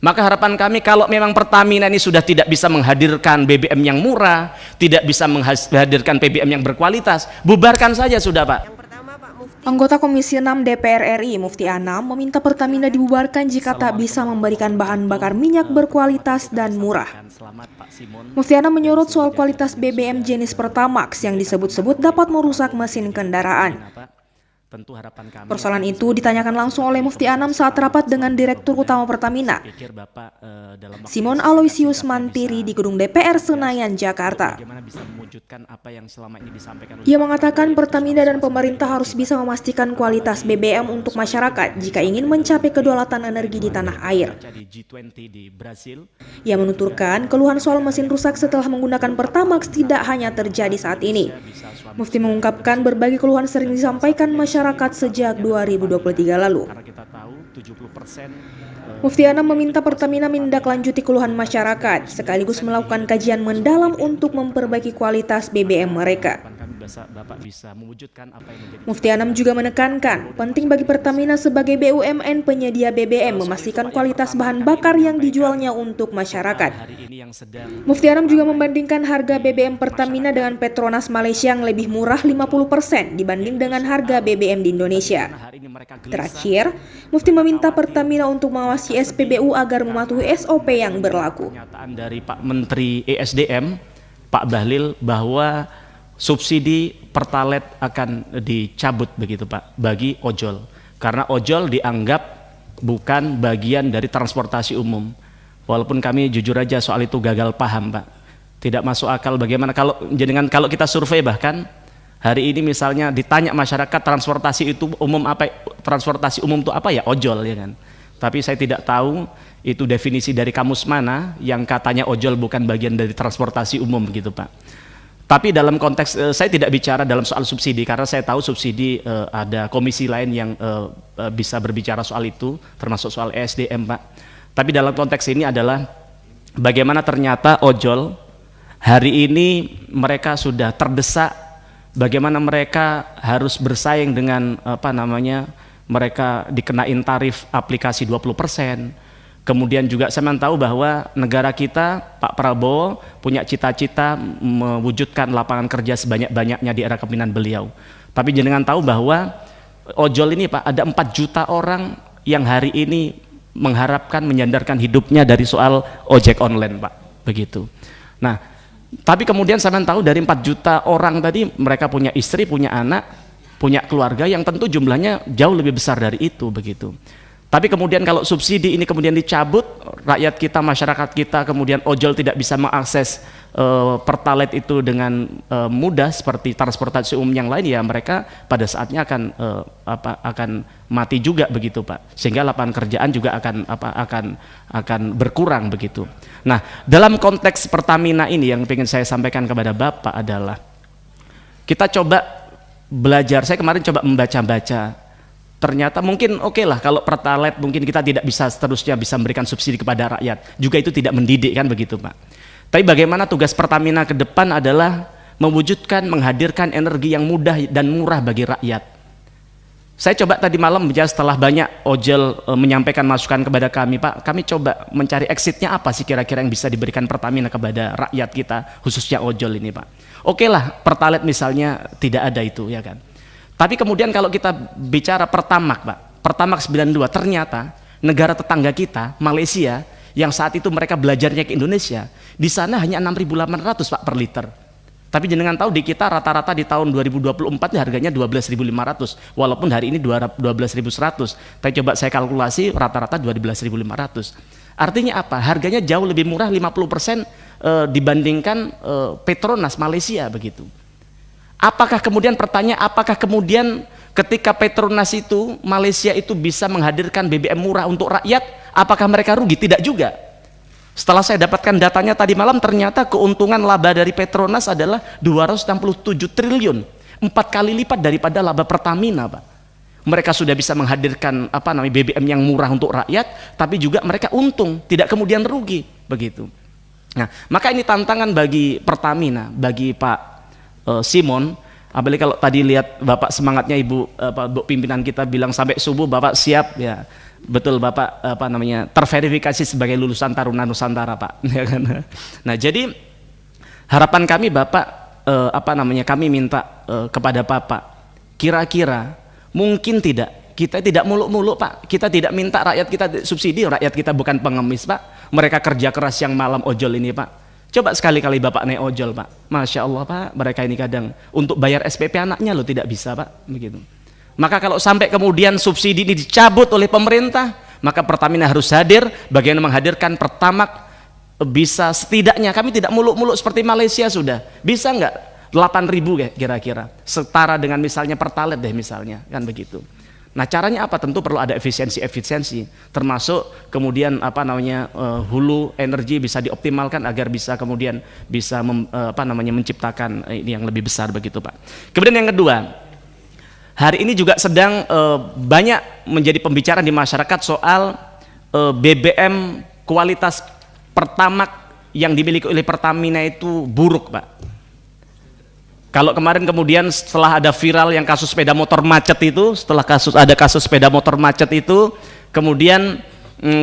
Maka harapan kami kalau memang Pertamina ini sudah tidak bisa menghadirkan BBM yang murah, tidak bisa menghadirkan BBM yang berkualitas, bubarkan saja sudah Pak. Anggota Komisi 6 DPR RI Mufti Anam meminta Pertamina dibubarkan jika tak bisa memberikan bahan bakar minyak berkualitas dan murah. Mufti Anam menyorot soal kualitas BBM jenis Pertamax yang disebut-sebut dapat merusak mesin kendaraan. Persoalan itu ditanyakan langsung oleh Mufti Anam saat rapat dengan Direktur Utama Pertamina, Simon Aloysius Mantiri di Gedung DPR Senayan, Jakarta. Ia mengatakan Pertamina dan pemerintah harus bisa memastikan kualitas BBM untuk masyarakat jika ingin mencapai kedaulatan energi di tanah air. Ia menuturkan keluhan soal mesin rusak setelah menggunakan Pertamax tidak hanya terjadi saat ini. Mufti mengungkapkan berbagai keluhan sering disampaikan masyarakat sejak 2023 lalu. Mufti Anam meminta Pertamina menindaklanjuti keluhan masyarakat, sekaligus melakukan kajian mendalam untuk memperbaiki kualitas BBM mereka. Mufti Anam juga menekankan, penting bagi Pertamina sebagai BUMN penyedia BBM memastikan kualitas bahan bakar yang dijualnya untuk masyarakat. Mufti Anam juga membandingkan harga BBM Pertamina dengan Petronas Malaysia yang lebih murah 50% dibanding dengan harga BBM di Indonesia. Terakhir, Mufti meminta Pertamina untuk mengawasi SPBU agar mematuhi SOP yang berlaku. Pernyataan dari Pak Menteri ESDM, Pak Bahlil, bahwa subsidi Pertalite akan dicabut begitu Pak bagi ojol, karena ojol dianggap bukan bagian dari transportasi umum. Walaupun kami jujur aja soal itu gagal paham Pak, tidak masuk akal bagaimana kalau kita survei, bahkan hari ini misalnya ditanya masyarakat transportasi itu umum apa, transportasi umum itu apa, ya ojol ya kan. Tapi saya tidak tahu itu definisi dari kamus mana yang katanya ojol bukan bagian dari transportasi umum gitu Pak. Tapi dalam konteks saya tidak bicara dalam soal subsidi, karena saya tahu subsidi ada komisi lain yang bisa berbicara soal itu, termasuk soal ESDM Pak. Tapi dalam konteks ini adalah bagaimana ternyata ojol hari ini mereka sudah terdesak, bagaimana mereka harus bersaing dengan mereka dikenain tarif aplikasi 20%. Kemudian juga saya tahu bahwa negara kita, Pak Prabowo punya cita-cita mewujudkan lapangan kerja sebanyak-banyaknya di era kepemimpinan beliau. Tapi jenengan tahu bahwa ojol ini Pak, ada 4 juta orang yang hari ini mengharapkan menyandarkan hidupnya dari soal ojek online Pak, begitu. Nah, tapi kemudian saya tahu dari 4 juta orang tadi mereka punya istri, punya anak, punya keluarga yang tentu jumlahnya jauh lebih besar dari itu, begitu. Tapi kemudian kalau subsidi ini kemudian dicabut, rakyat kita, masyarakat kita, kemudian ojol tidak bisa mengakses Pertalite itu dengan mudah seperti transportasi umum yang lain, ya mereka pada saatnya akan mati juga begitu Pak. Sehingga lapangan kerjaan juga akan berkurang begitu. Nah, dalam konteks Pertamina ini yang ingin saya sampaikan kepada Bapak adalah kita coba belajar. Saya kemarin coba membaca-baca. Ternyata mungkin oke lah kalau Pertalite mungkin kita tidak bisa seterusnya bisa memberikan subsidi kepada rakyat, juga itu tidak mendidik kan begitu Pak. Tapi bagaimana tugas Pertamina ke depan adalah mewujudkan, menghadirkan energi yang mudah dan murah bagi rakyat. Saya coba tadi malam setelah banyak ojol menyampaikan masukan kepada kami Pak, kami coba mencari exitnya apa sih kira-kira yang bisa diberikan Pertamina kepada rakyat kita, khususnya ojol ini Pak. Oke lah Pertalite misalnya tidak ada itu ya kan. Tapi kemudian kalau kita bicara Pertamax Pak, Pertamax 92, ternyata negara tetangga kita, Malaysia, yang saat itu mereka belajarnya ke Indonesia, di sana hanya 6.800 Pak per liter. Tapi jenengan tahu di kita rata-rata di tahun 2024 harganya 12.500, walaupun hari ini 12.100. Tapi coba saya kalkulasi rata-rata 12.500. Artinya apa? Harganya jauh lebih murah 50% dibandingkan Petronas Malaysia begitu. Apakah kemudian pertanyaan, apakah kemudian ketika Petronas itu, Malaysia itu bisa menghadirkan BBM murah untuk rakyat, apakah mereka rugi? Tidak juga. Setelah saya dapatkan datanya tadi malam, ternyata keuntungan laba dari Petronas adalah 267 triliun, 4 kali lipat daripada laba Pertamina Pak. Mereka sudah bisa menghadirkan BBM yang murah untuk rakyat, tapi juga mereka untung, tidak kemudian rugi begitu. Nah, maka ini tantangan bagi Pertamina, bagi Pak Simon. Apalagi kalau tadi lihat Bapak semangatnya Bu pimpinan kita bilang sampai subuh Bapak siap ya Betul Bapak, terverifikasi sebagai lulusan Taruna Nusantara Pak. Ya kan? Nah jadi harapan kami Bapak, kami minta kepada Bapak, kira-kira mungkin kita tidak muluk-muluk Pak, kita tidak minta rakyat kita subsidi, rakyat kita bukan pengemis Pak, mereka kerja keras yang malam ojol ini Pak. Coba sekali-kali Bapak naik ojol Pak, Masya Allah Pak, mereka ini kadang untuk bayar SPP anaknya loh tidak bisa Pak, begitu. Maka kalau sampai kemudian subsidi ini dicabut oleh pemerintah, maka Pertamina harus hadir, bagaimana menghadirkan Pertamax bisa setidaknya, kami tidak muluk-muluk seperti Malaysia sudah, bisa nggak 8.000 kira-kira, setara dengan misalnya Pertalite deh misalnya, kan begitu. Nah caranya apa? Tentu perlu ada efisiensi, termasuk kemudian hulu energi bisa dioptimalkan agar bisa kemudian bisa menciptakan ini yang lebih besar begitu Pak. Kemudian yang kedua, hari ini juga sedang banyak menjadi pembicaraan di masyarakat soal BBM kualitas Pertamax yang dimiliki oleh Pertamina itu buruk Pak. Kalau kemarin kemudian setelah ada viral yang kasus sepeda motor macet itu, ada kasus sepeda motor macet itu, kemudian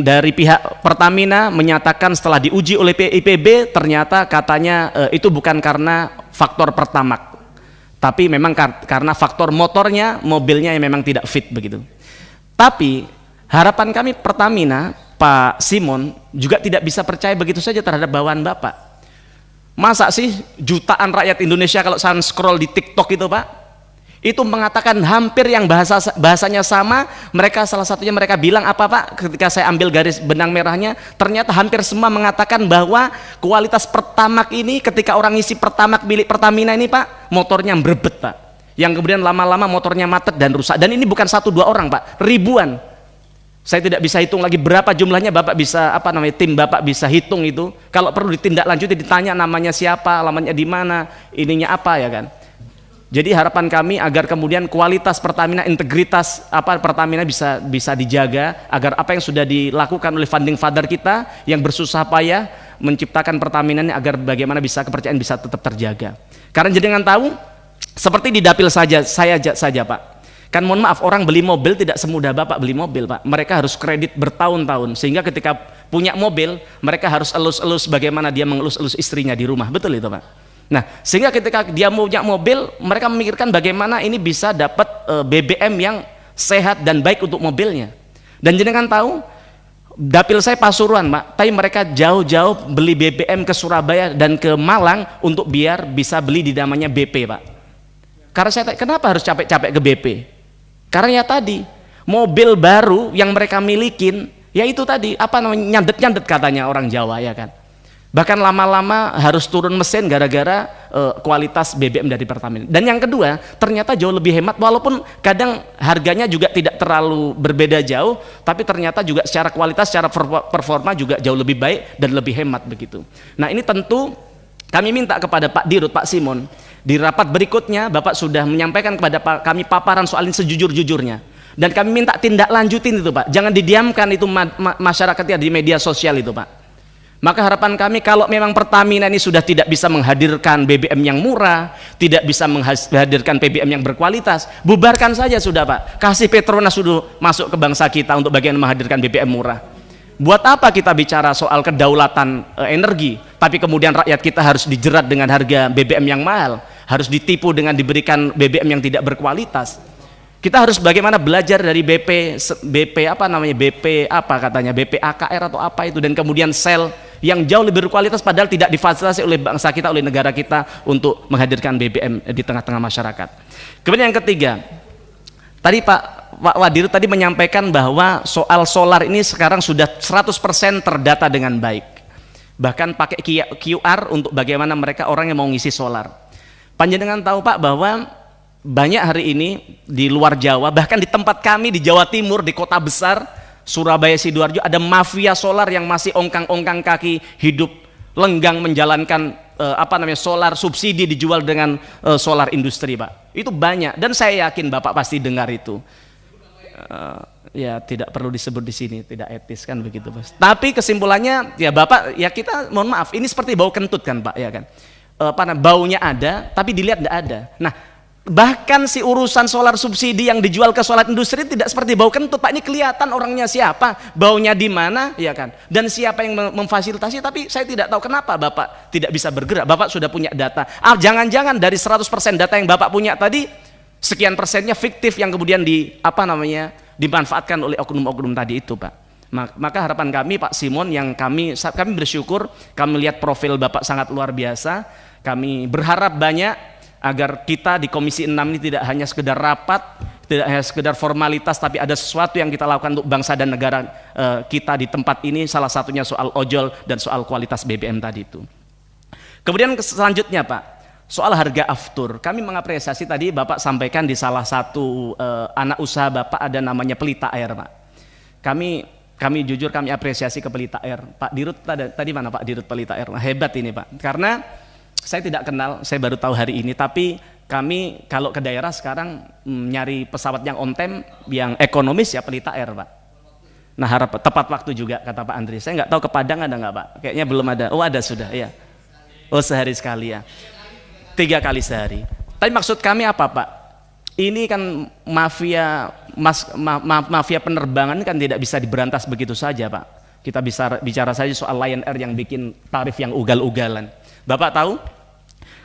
dari pihak Pertamina menyatakan setelah diuji oleh IPB ternyata katanya itu bukan karena faktor Pertamax, tapi memang karena faktor motornya, mobilnya yang memang tidak fit begitu. Tapi harapan kami Pertamina, Pak Simon juga tidak bisa percaya begitu saja terhadap bawaan Bapak. Masa sih jutaan rakyat Indonesia kalau saya scroll di TikTok itu Pak, itu mengatakan hampir yang bahasanya sama, salah satunya mereka bilang apa Pak, ketika saya ambil garis benang merahnya, ternyata hampir semua mengatakan bahwa kualitas Pertamax ini ketika orang isi Pertamax milik Pertamina ini Pak, motornya berebet Pak, yang kemudian lama-lama motornya macet dan rusak, dan ini bukan 1-2 orang Pak, ribuan. Saya tidak bisa hitung lagi berapa jumlahnya, Bapak bisa tim Bapak bisa hitung itu. Kalau perlu ditindaklanjuti, ditanya namanya siapa, alamatnya di mana, ininya apa ya kan. Jadi harapan kami agar kemudian kualitas Pertamina, integritas Pertamina bisa dijaga, agar apa yang sudah dilakukan oleh founding father kita yang bersusah payah menciptakan Pertamina ini, agar bagaimana bisa kepercayaan bisa tetap terjaga. Karena jenengan tahu seperti di dapil saja Pak. Kan mohon maaf, orang beli mobil tidak semudah Bapak beli mobil Pak, mereka harus kredit bertahun-tahun, sehingga ketika punya mobil mereka harus elus-elus bagaimana dia mengelus-elus istrinya di rumah, betul itu Pak. Nah sehingga ketika dia punya mobil, mereka memikirkan bagaimana ini bisa dapat BBM yang sehat dan baik untuk mobilnya. Dan jenengan tahu dapil saya Pasuruan Pak, tapi mereka jauh-jauh beli BBM ke Surabaya dan ke Malang untuk biar bisa beli di namanya BP Pak. Karena saya tanya, kenapa harus capek-capek ke BP? Karena ya tadi, mobil baru yang mereka milikin, ya itu tadi, nyandet-nyandet katanya orang Jawa ya kan. Bahkan lama-lama harus turun mesin gara-gara kualitas BBM dari Pertamina. Dan yang kedua, ternyata jauh lebih hemat, walaupun kadang harganya juga tidak terlalu berbeda jauh, tapi ternyata juga secara kualitas, secara performa juga jauh lebih baik dan lebih hemat begitu. Nah ini tentu kami minta kepada Pak Dirut, Pak Simon, di rapat berikutnya Bapak sudah menyampaikan kepada kami paparan soal ini sejujur-jujurnya, dan kami minta tindak lanjutin itu Pak, jangan didiamkan itu masyarakatnya di media sosial itu Pak. Maka harapan kami kalau memang Pertamina ini sudah tidak bisa menghadirkan BBM yang murah, tidak bisa menghadirkan BBM yang berkualitas, bubarkan saja sudah Pak, kasih Petronas sudah masuk ke bangsa kita untuk bagian menghadirkan BBM murah. Buat apa kita bicara soal kedaulatan energi, tapi kemudian rakyat kita harus dijerat dengan harga BBM yang mahal, harus ditipu dengan diberikan BBM yang tidak berkualitas. Kita harus bagaimana belajar dari BP AKR atau apa itu, dan kemudian sel yang jauh lebih berkualitas padahal tidak difasilitasi oleh bangsa kita, oleh negara kita untuk menghadirkan BBM di tengah-tengah masyarakat. Kemudian yang ketiga, tadi Pak Wadir tadi menyampaikan bahwa soal solar ini sekarang sudah 100% terdata dengan baik, bahkan pakai QR untuk bagaimana mereka orang yang mau ngisi solar. Panjenengan tahu Pak bahwa banyak hari ini di luar Jawa, bahkan di tempat kami di Jawa Timur, di kota besar Surabaya, Sidoarjo, ada mafia solar yang masih ongkang-ongkang kaki hidup lenggang menjalankan solar subsidi dijual dengan solar industri Pak. Itu banyak, dan saya yakin Bapak pasti dengar itu. Ya tidak perlu disebut di sini, tidak etis kan begitu Mas. Tapi kesimpulannya ya Bapak, ya kita mohon maaf, ini seperti bau kentut kan Pak ya kan. Baunya ada tapi dilihat tidak ada. Nah Bahkan si urusan solar subsidi yang dijual ke solar industri tidak seperti bau kentut, Pak. Ini kelihatan orangnya siapa, baunya di mana, ya kan? Dan siapa yang memfasilitasi, tapi saya tidak tahu kenapa Bapak tidak bisa bergerak. Bapak sudah punya data. Jangan-jangan dari 100% data yang Bapak punya tadi, sekian persennya fiktif yang kemudian dimanfaatkan oleh oknum-oknum tadi itu, Pak. Maka harapan kami, Pak Simon, yang kami bersyukur, kami lihat profil Bapak sangat luar biasa. Kami berharap banyak agar kita di Komisi 6 ini tidak hanya sekedar rapat, tidak hanya sekedar formalitas, tapi ada sesuatu yang kita lakukan untuk bangsa dan negara kita di tempat ini, salah satunya soal ojol dan soal kualitas BBM tadi itu. Kemudian selanjutnya, Pak, soal harga aftur. Kami mengapresiasi tadi Bapak sampaikan di salah satu anak usaha Bapak ada namanya Pelita Air, Pak. Kami jujur kami apresiasi ke Pelita Air. Pak Dirut tadi mana Pak Dirut Pelita Air? Hebat ini, Pak. Karena saya tidak kenal, saya baru tahu hari ini, tapi kami kalau ke daerah sekarang nyari pesawat yang on time, yang ekonomis ya Pelita Air, Pak. Nah, tepat waktu juga kata Pak Andri. Saya nggak tahu ke Padang ada nggak, Pak? Kayaknya belum ada. Oh, ada sudah, ya. Oh, sehari sekali ya. 3 kali sehari. Tapi maksud kami apa, Pak? Ini kan mafia penerbangan kan tidak bisa diberantas begitu saja, Pak. Kita bisa bicara saja soal Lion Air yang bikin tarif yang ugal-ugalan. Bapak tahu,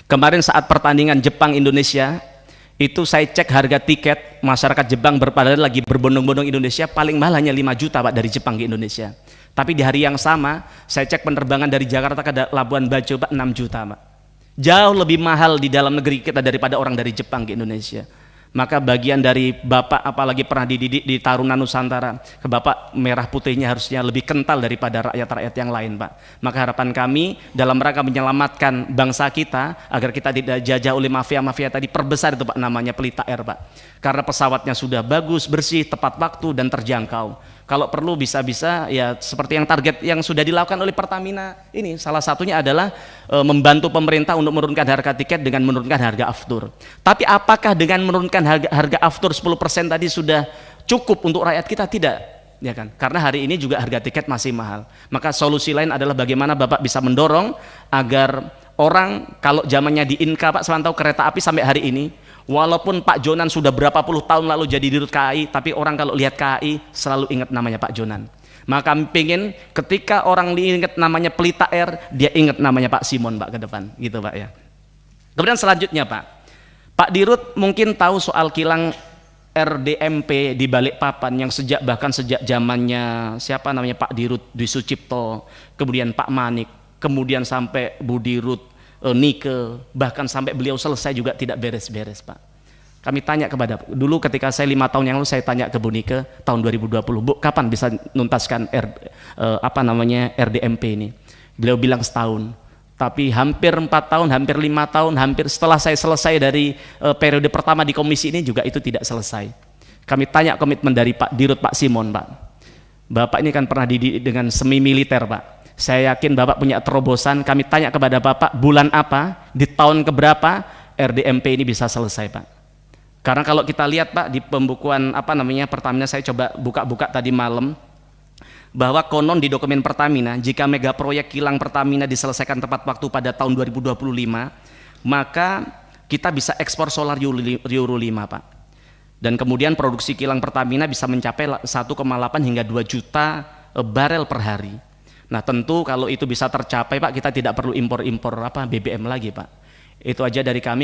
kemarin saat pertandingan Jepang-Indonesia, itu saya cek harga tiket, masyarakat Jepang lagi berbondong-bondong Indonesia, paling mahal hanya 5 juta, Pak, dari Jepang ke Indonesia. Tapi di hari yang sama, saya cek penerbangan dari Jakarta ke Labuan Bajo, Pak, 6 juta, Pak. Jauh lebih mahal di dalam negeri kita daripada orang dari Jepang ke Indonesia. Maka bagian dari Bapak, apalagi pernah dididik di Taruna Nusantara, ke Bapak merah putihnya harusnya lebih kental daripada rakyat-rakyat yang lain, Pak. Maka harapan kami dalam rangka menyelamatkan bangsa kita agar kita tidak jajah oleh mafia-mafia tadi, perbesar itu, Pak, namanya Pelita Air, Pak. Karena pesawatnya sudah bagus, bersih, tepat waktu dan terjangkau. Kalau perlu bisa-bisa ya seperti yang target yang sudah dilakukan oleh Pertamina ini, salah satunya adalah membantu pemerintah untuk menurunkan harga tiket dengan menurunkan harga aftur. Tapi apakah dengan menurunkan harga aftur 10% tadi sudah cukup untuk rakyat kita? Tidak, ya kan? Karena hari ini juga harga tiket masih mahal. Maka solusi lain adalah bagaimana Bapak bisa mendorong agar orang, kalau zamannya di Inka, Pak, semantau kereta api sampai hari ini, walaupun Pak Jonan sudah berapa puluh tahun lalu jadi dirut KAI, tapi orang kalau lihat KAI selalu ingat namanya Pak Jonan. Maka kami pengen ketika orang ingat namanya Pelita Air, dia ingat namanya Pak Simon, Pak, ke depan, gitu, Pak, ya. Kemudian selanjutnya, Pak Dirut mungkin tahu soal kilang RDMP di Balikpapan yang bahkan sejak zamannya siapa namanya Pak Dirut Dwi Sucipto, kemudian Pak Manik, kemudian sampai Bu Dirut Nike, bahkan sampai beliau selesai juga tidak beres-beres, Pak. Kami tanya kepada, dulu ketika saya 5 tahun yang lalu saya tanya ke Bu Nike tahun 2020, Bu, kapan bisa nuntaskan RDMP ini? Beliau bilang setahun. Tapi hampir 4 tahun, hampir 5 tahun, hampir setelah saya selesai dari periode pertama di komisi ini juga itu tidak selesai. Kami tanya komitmen dari Pak Dirut, Pak Simon, Pak. Bapak ini kan pernah dididik dengan semi militer, Pak. Saya yakin Bapak punya terobosan. Kami tanya kepada Bapak, bulan apa, di tahun keberapa RDMP ini bisa selesai, Pak. Karena kalau kita lihat, Pak, di pembukuan Pertamina, saya coba buka-buka tadi malam, bahwa konon di dokumen Pertamina, jika mega proyek kilang Pertamina diselesaikan tepat waktu pada tahun 2025, maka kita bisa ekspor solar Euro 5, Pak. Dan kemudian produksi kilang Pertamina bisa mencapai 1,8 hingga 2 juta barel per hari. Nah, tentu kalau itu bisa tercapai, Pak, kita tidak perlu impor-impor BBM lagi, Pak. Itu aja dari kami.